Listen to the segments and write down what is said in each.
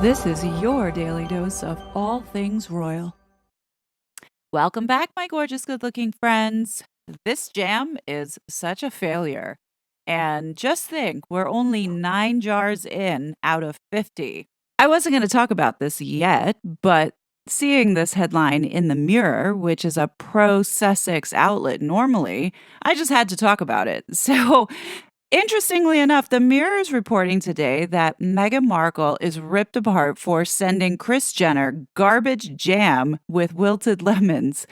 This is your daily dose of all things royal. Welcome back, my gorgeous, good looking friends. This jam is such a failure. And just think, we're only 9 jars in out of 50. I wasn't going to talk about this yet, but seeing this headline in the Mirror, which is a pro Sussex outlet normally, I just had to talk about it. So interestingly enough, the Mirror is reporting today that Meghan Markle is ripped apart for sending Kris Jenner garbage jam with wilted lemons.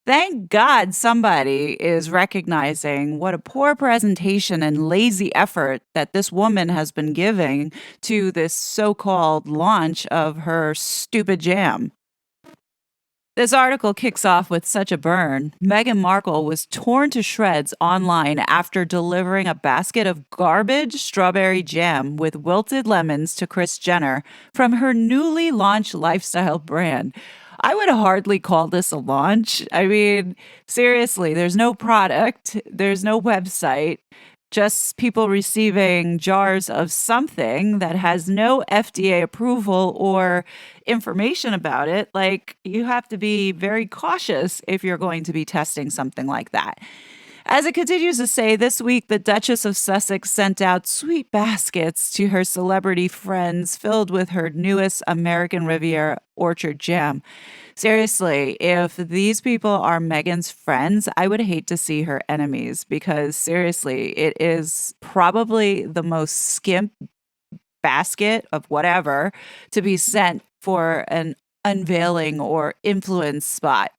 Thank God somebody is recognizing what a poor presentation and lazy effort that this woman has been giving to this so called launch of her stupid jam. This article kicks off with such a burn. Meghan Markle was torn to shreds online after delivering a basket of garbage strawberry jam with wilted lemons to Kris Jenner from her newly launched lifestyle brand. I would hardly call this a launch. I mean, seriously, there's no product, there's no website, just people receiving jars of something that has no FDA approval or information about it. Like, you have to be very cautious if you're going to be testing something like that. As it continues to say, this week the Duchess of Sussex sent out sweet baskets to her celebrity friends filled with her newest American Riviera orchard jam. Seriously, if these people are Meghan's friends, I would hate to see her enemies because seriously, it is probably the most skimp basket of whatever to be sent for an unveiling or influence spot.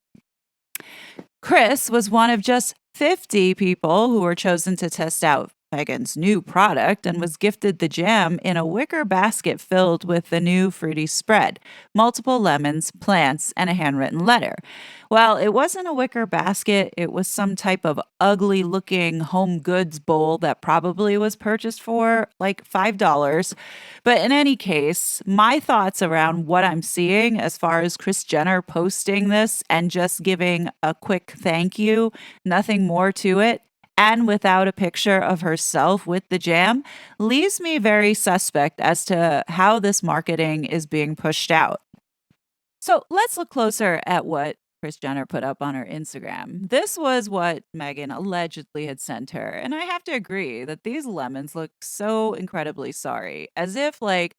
Kris was one of just 50 people who were chosen to test out Meghan's new product and was gifted the jam in a wicker basket filled with the new fruity spread, multiple lemons, plants, and a handwritten letter. Well, it wasn't a wicker basket, it was some type of ugly looking home goods bowl that probably was purchased for like $5. But in any case, my thoughts around what I'm seeing as far as Kris Jenner posting this and just giving a quick thank you, nothing more to it, and without a picture of herself with the jam, leaves me very suspect as to how this marketing is being pushed out. So let's look closer at what Kris Jenner put up on her Instagram. This was what Meghan allegedly had sent her. And I have to agree that these lemons look so incredibly sorry, as if, like,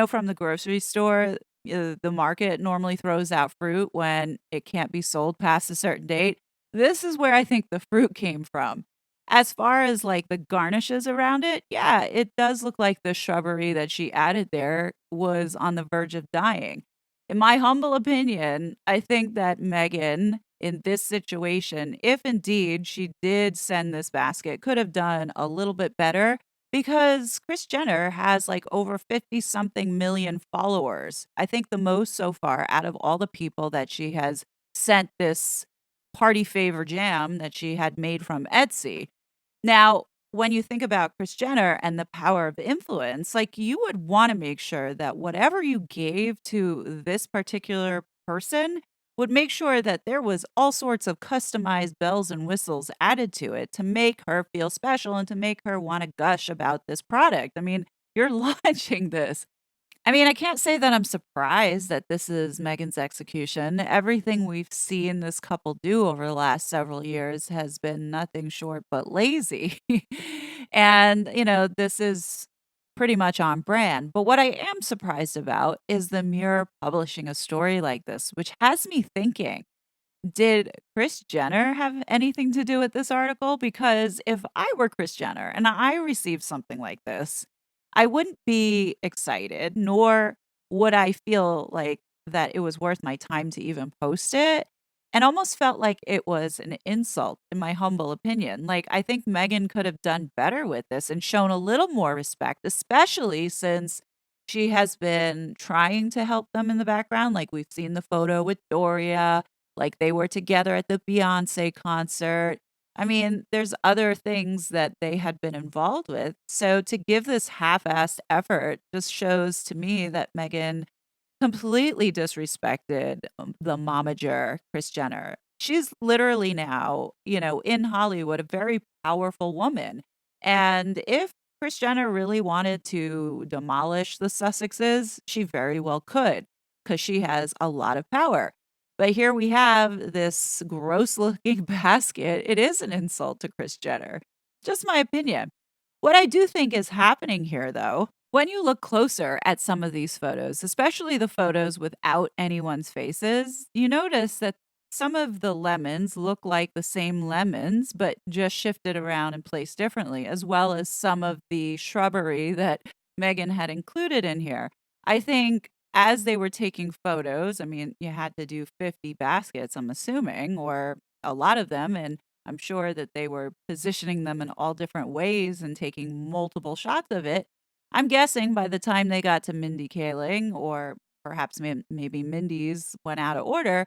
from the grocery store, the market normally throws out fruit when it can't be sold past a certain date. This is where I think the fruit came from. As far as like the garnishes around it, yeah, it does look like the shrubbery that she added there was on the verge of dying. In my humble opinion, I think that Meghan, in this situation, if indeed she did send this basket, could have done a little bit better because Kris Jenner has like over 50 something million followers. I think the most so far out of all the people that she has sent this party favor jam that she had made from Etsy. Now, when you think about Kris Jenner and the power of influence, like, you would want to make sure that whatever you gave to this particular person would make sure that there was all sorts of customized bells and whistles added to it to make her feel special and to make her want to gush about this product. I mean, you're launching this. I mean, I can't say that I'm surprised that this is Meghan's execution. Everything we've seen this couple do over the last several years has been nothing short but lazy. And, this is pretty much on brand. But what I am surprised about is the Mirror publishing a story like this, which has me thinking, did Kris Jenner have anything to do with this article? Because if I were Kris Jenner and I received something like this, I wouldn't be excited, nor would I feel like that it was worth my time to even post it. And almost felt like it was an insult, in my humble opinion. Like, I think Meghan could have done better with this and shown a little more respect, especially since she has been trying to help them in the background. Like, we've seen the photo with Doria, like they were together at the Beyonce concert. I mean, there's other things that they had been involved with. So to give this half-assed effort just shows to me that Meghan completely disrespected the momager, Kris Jenner. She's literally now, in Hollywood, a very powerful woman. And if Kris Jenner really wanted to demolish the Sussexes, she very well could, because she has a lot of power. But here we have this gross looking basket. It is an insult to Kris Jenner. Just my opinion. What I do think is happening here, though, when you look closer at some of these photos, especially the photos without anyone's faces, you notice that some of the lemons look like the same lemons, but just shifted around and placed differently, as well as some of the shrubbery that Meghan had included in here. I think as they were taking photos, I mean, you had to do 50 baskets, I'm assuming, or a lot of them. And I'm sure that they were positioning them in all different ways and taking multiple shots of it. I'm guessing by the time they got to Mindy Kaling, or perhaps maybe Mindy's went out of order,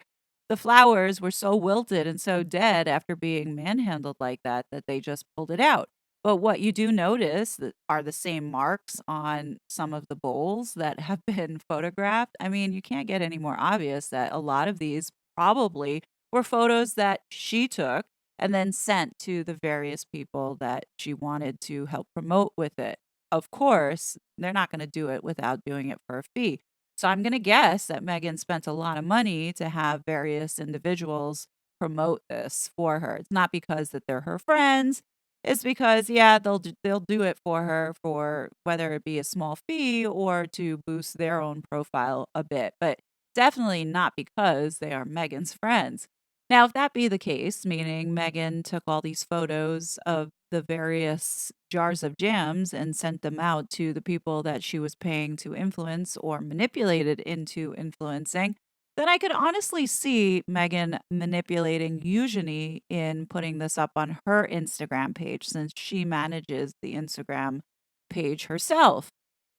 the flowers were so wilted and so dead after being manhandled like that that they just pulled it out. But what you do notice that are the same marks on some of the bowls that have been photographed. I mean, you can't get any more obvious that a lot of these probably were photos that she took and then sent to the various people that she wanted to help promote with it. Of course, they're not going to do it without doing it for a fee. So I'm going to guess that Megan spent a lot of money to have various individuals promote this for her. It's not because that they're her friends. It's because, yeah, they'll do it for her for whether it be a small fee or to boost their own profile a bit, but definitely not because they are Megan's friends. Now, if that be the case, meaning Megan took all these photos of the various jars of jams and sent them out to the people that she was paying to influence or manipulated into influencing, then I could honestly see Megan manipulating Eugenie in putting this up on her Instagram page since she manages the Instagram page herself.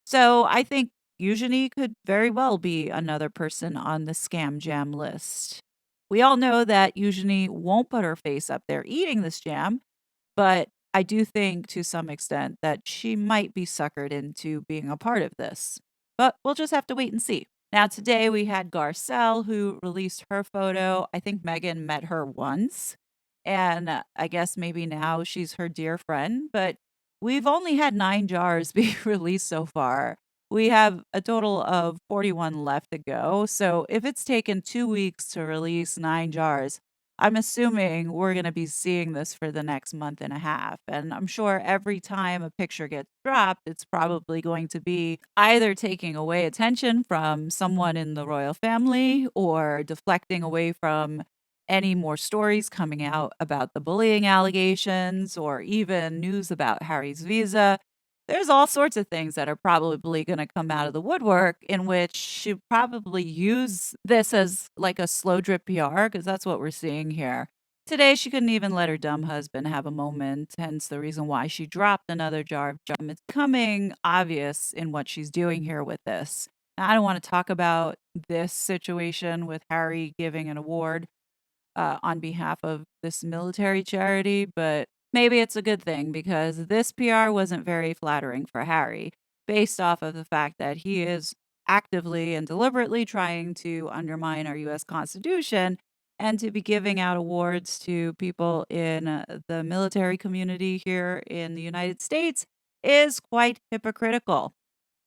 So I think Eugenie could very well be another person on the scam jam list. We all know that Eugenie won't put her face up there eating this jam, but I do think to some extent that she might be suckered into being a part of this. But we'll just have to wait and see. Now, today we had Garcelle who released her photo. I think Megan met her once, and I guess maybe now she's her dear friend, but we've only had 9 jars be released so far. We have a total of 41 left to go. So if it's taken 2 weeks to release 9 jars, I'm assuming we're gonna be seeing this for the next month and a half, and I'm sure every time a picture gets dropped, it's probably going to be either taking away attention from someone in the royal family or deflecting away from any more stories coming out about the bullying allegations or even news about Harry's visa. There's all sorts of things that are probably gonna come out of the woodwork in which she probably use this as like a slow drip PR, because that's what we're seeing here. Today, she couldn't even let her dumb husband have a moment, hence the reason why she dropped another jar of jam. It's becoming obvious in what she's doing here with this. Now, I don't want to talk about this situation with Harry giving an award on behalf of this military charity, but maybe it's a good thing because this PR wasn't very flattering for Harry, based off of the fact that he is actively and deliberately trying to undermine our US Constitution and to be giving out awards to people in the military community here in the United States is quite hypocritical.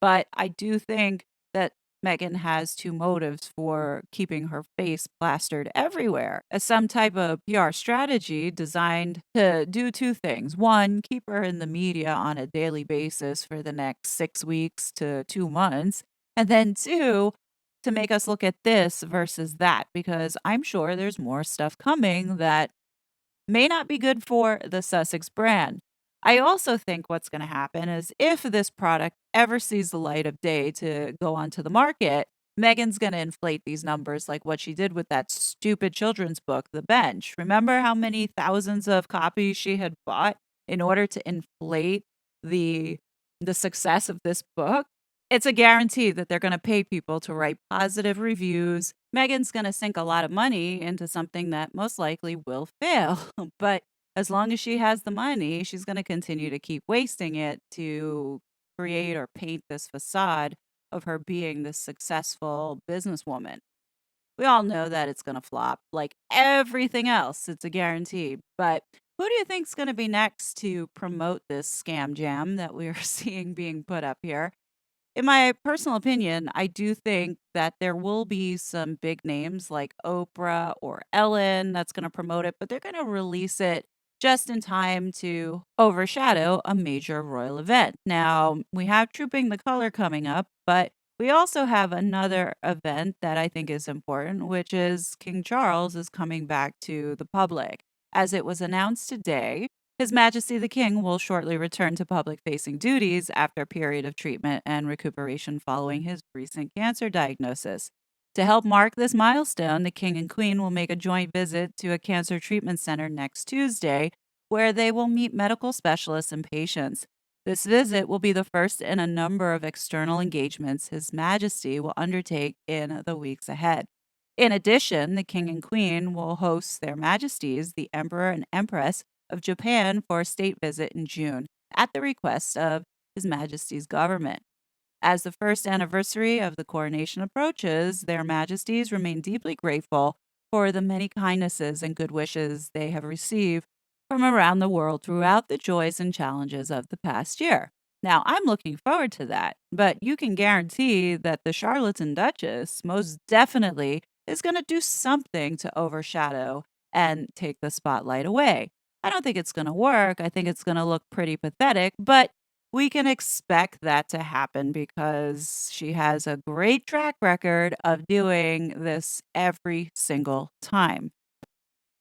But I do think that Meghan has 2 motives for keeping her face plastered everywhere as some type of PR strategy designed to do 2 things. 1, keep her in the media on a daily basis for the next 6 weeks to 2 months, and then 2, to make us look at this versus that, because I'm sure there's more stuff coming that may not be good for the Sussex brand. I also think what's going to happen is if this product ever sees the light of day to go onto the market, Megan's going to inflate these numbers like what she did with that stupid children's book, The Bench. Remember how many thousands of copies she had bought in order to inflate the the success of this book? It's a guarantee that they're gonna pay people to write positive reviews. Megan's gonna sink a lot of money into something that most likely will fail, but as long as she has the money, she's gonna continue to keep wasting it to create or paint this facade of her being this successful businesswoman. We all know that it's gonna flop, like everything else, it's a guarantee, but Who do you think's gonna be next to promote this scam jam that we're seeing being put up here? In my personal opinion, I do think that there will be some big names like Oprah or Ellen that's going to promote it, but they're going to release it just in time to overshadow a major royal event. Now, we have Trooping the Color coming up, but we also have another event that I think is important, which is King Charles is coming back to the public. As it was announced today, his Majesty the King will shortly return to public facing duties after a period of treatment and recuperation following his recent cancer diagnosis. To help mark this milestone, the King and Queen will make a joint visit to a cancer treatment center next Tuesday, where they will meet medical specialists and patients. This visit will be the first in a number of external engagements His Majesty will undertake in the weeks ahead. In addition, the King and Queen will host their Majesties, the Emperor and Empress, of Japan for a state visit in June at the request of His Majesty's government. As the first anniversary of the coronation approaches, their majesties remain deeply grateful for the many kindnesses and good wishes they have received from around the world throughout the joys and challenges of the past year. Now, I'm looking forward to that, but you can guarantee that the Charlatan Duchess most definitely is going to do something to overshadow and take the spotlight away. I don't think it's going to work. I think it's going to look pretty pathetic, but we can expect that to happen because she has a great track record of doing this every single time.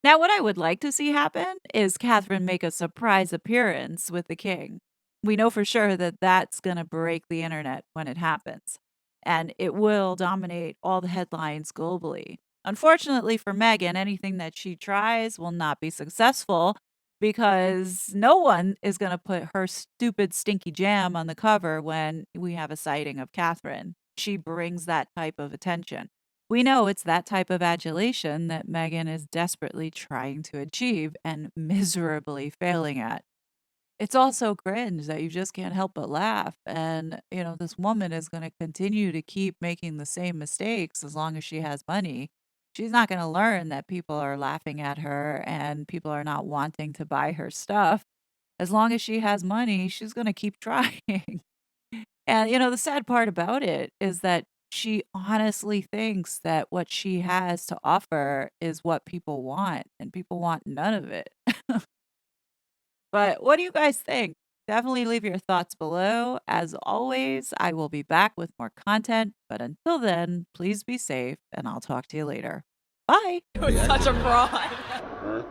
Now, what I would like to see happen is Catherine make a surprise appearance with the king. We know for sure that that's going to break the internet when it happens, and it will dominate all the headlines globally. Unfortunately for Meghan, anything that she tries will not be successful because no one is going to put her stupid, stinky jam on the cover when we have a sighting of Catherine. She brings that type of attention. We know it's that type of adulation that Meghan is desperately trying to achieve and miserably failing at. It's all so cringe that you just can't help but laugh. And, this woman is going to continue to keep making the same mistakes as long as she has money. She's not going to learn that people are laughing at her and people are not wanting to buy her stuff. As long as she has money, she's going to keep trying. And, the sad part about it is that she honestly thinks that what she has to offer is what people want, and people want none of it. But what do you guys think? Definitely leave your thoughts below. As always, I will be back with more content. But until then, please be safe, and I'll talk to you later. Bye. It was such a fraud.